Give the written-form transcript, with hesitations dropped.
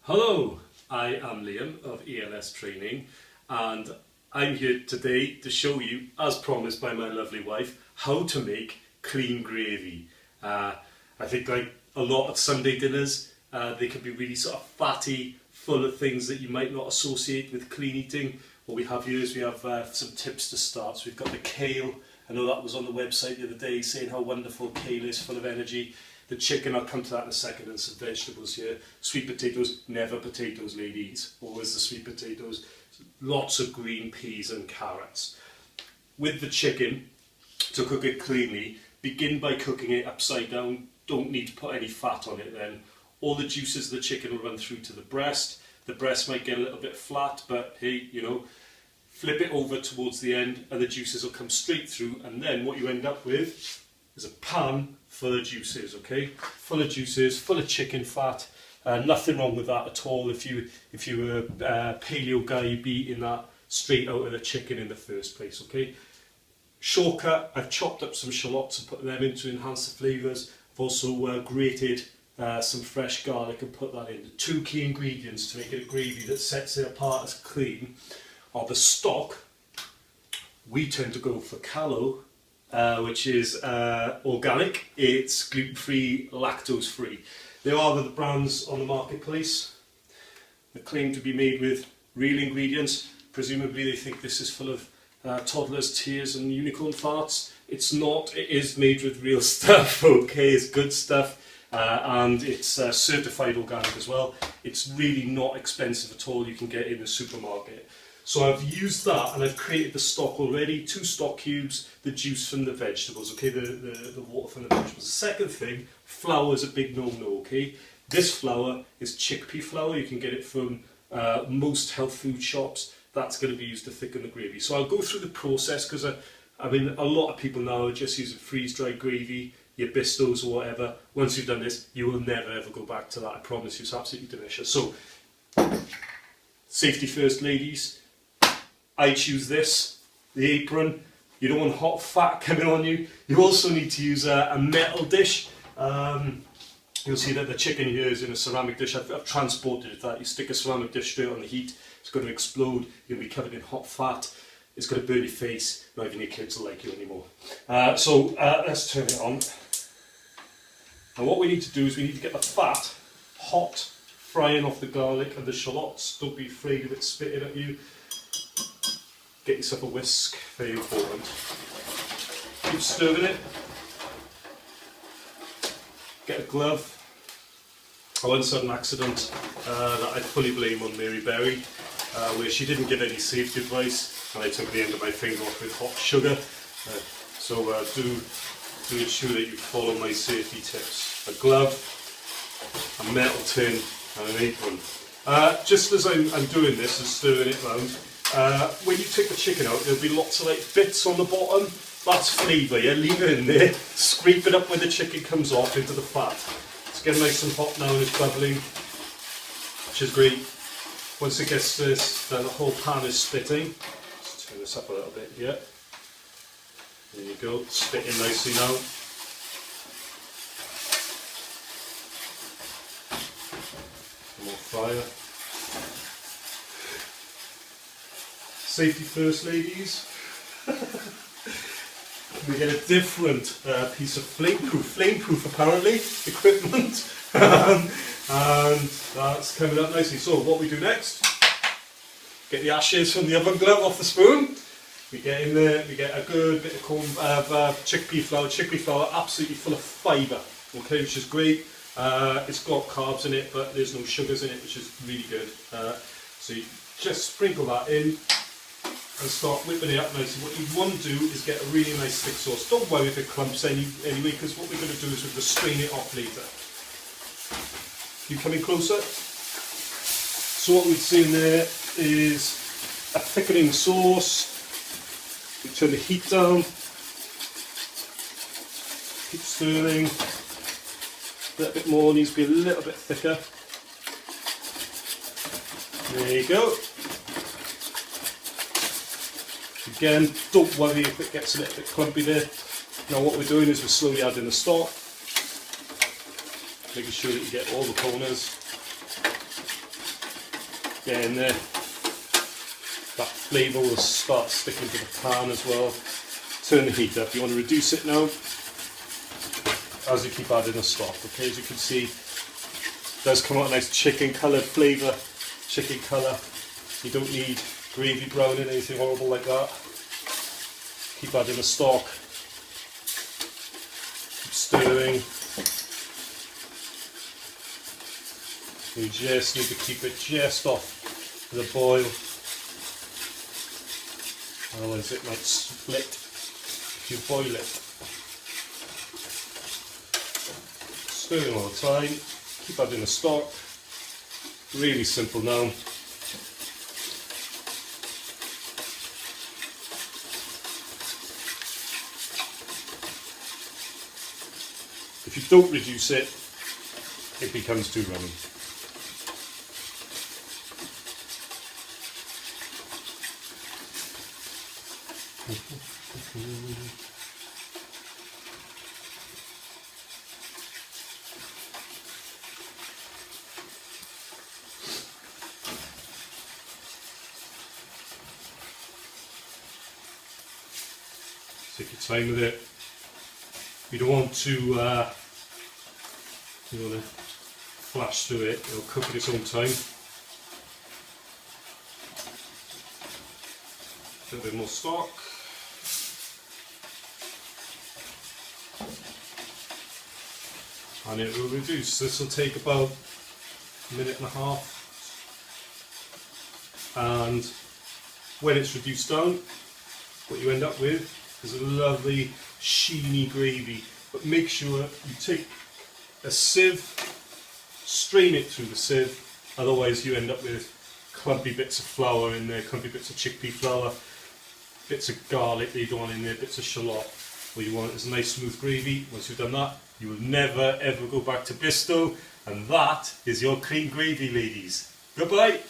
Hello, I am Liam of els-training and I'm here today to show you, as promised by my lovely wife, how to make clean gravy. I think like a lot of Sunday dinners, they can be really sort of fatty, full of things that you might not associate with clean eating. What we have here is we have some tips to start. So we've got the kale. I know that was on the website the other day saying how wonderful kale is, full of energy. The chicken, I'll come to that in a second, and some vegetables here. Sweet potatoes, never potatoes ladies, always the sweet potatoes. Lots of green peas and carrots. With the chicken, to cook it cleanly, begin by cooking it upside down. Don't need to put any fat on it then. All the juices of the chicken will run through to the breast. The breast might get a little bit flat, but hey, you know, flip it over towards the end and the juices will come straight through, and then what you end up with is a pan full of juices, okay? Full of juices, full of chicken fat. Nothing wrong with that at all. If you were a paleo guy, you'd be eating that straight out of the chicken in the first place, okay? Shortcut, I've chopped up some shallots and put them in to enhance the flavours. I've also grated some fresh garlic and put that in. The two key ingredients to make it a gravy that sets it apart as clean are the stock. We tend to go for callow, which is organic. It's gluten-free, lactose-free. There are other brands on the marketplace that claim to be made with real ingredients. Presumably they think this is full of toddlers' tears and unicorn farts. It's not. It is made with real stuff, okay? It's good stuff, and it's certified organic as well. It's really not expensive at all. You can get it in the supermarket. So I've used that and I've created the stock already, 2 stock cubes, the juice from the vegetables, okay, the water from the vegetables. The second thing, flour is a big no-no, okay. This flour is chickpea flour. You can get it from most health food shops. That's going to be used to thicken the gravy. So I'll go through the process because I mean, a lot of people now are just using freeze-dried gravy, your Bistos or whatever. Once you've done this, you will never ever go back to that, I promise you. It's absolutely delicious. So, safety first, ladies. I choose this, the apron. You don't want hot fat coming on you. You also need to use a metal dish. You'll see that the chicken here is in a ceramic dish. I've transported that. You stick a ceramic dish straight on the heat, it's going to explode. You'll be covered in hot fat. It's going to burn your face. Not even your kids will like you anymore. So let's turn it on. Now what we need to do is we need to get the fat hot, frying off the garlic and the shallots. Don't be afraid of it spitting at you. Get yourself a whisk, very important. Keep stirring it. Get a glove. I once had an accident that I fully blame on Mary Berry, where she didn't give any safety advice and I took the end of my finger off with hot sugar. So do ensure that you follow my safety tips. A glove, a metal tin and an apron. Just as I'm doing this and stirring it round, when you take the chicken out, there'll be lots of like bits on the bottom. That's flavour, yeah? Leave it in there, scrape it up when the chicken comes off into the fat. It's getting nice and hot now and it's bubbling, which is great. Once it gets to this, then the whole pan is spitting. Let's turn this up a little bit here. There you go, spitting nicely now. Some more fire. Safety first, ladies. We get a different piece of flameproof apparently, equipment, and that's coming up nicely. So what we do next, get the ashes from the oven glove off the spoon. We get in there, we get a good bit of chickpea flour, absolutely full of fibre, okay, which is great. It's got carbs in it, but there's no sugars in it, which is really good. So you just sprinkle that in and start whipping it up nicely. What you want to do is get a really nice thick sauce. Don't worry if it clumps anyway, because what we're going to do is we're going to strain it off later. You coming closer? So what we'd see in there is a thickening sauce. We turn the heat down. Keep stirring. A little bit more, needs to be a little bit thicker. There you go. Again, don't worry if it gets a little bit clumpy there. Now what we're doing is we're slowly adding the stock. making sure that you get all the corners. get in there. That flavour will start sticking to the pan as well. Turn the heat up. You want to reduce it now as you keep adding the stock. Okay, as you can see, it does come out a nice chicken coloured flavour, chicken colour. You don't need gravy browning, anything horrible like that. Keep adding the stock. Keep stirring. You just need to keep it just off the boil. Otherwise it might split if you boil it. Stirring all the time, keep adding the stock. Really simple now. If you don't reduce it, it becomes too runny. Take your time with it. You don't want to flash through it. It'll cook at its own time. A little bit more stock. And it will reduce. This will take about a minute and a half. And when it's reduced down, what you end up with is a lovely sheeny gravy. But make sure you take a sieve, strain it through the sieve, otherwise you end up with clumpy bits of flour in there, clumpy bits of chickpea flour, bits of garlic that you don't want in there, bits of shallot. What you want is a nice smooth gravy. Once you've done that, you will never ever go back to Bristol, and that is your clean gravy, ladies. Goodbye.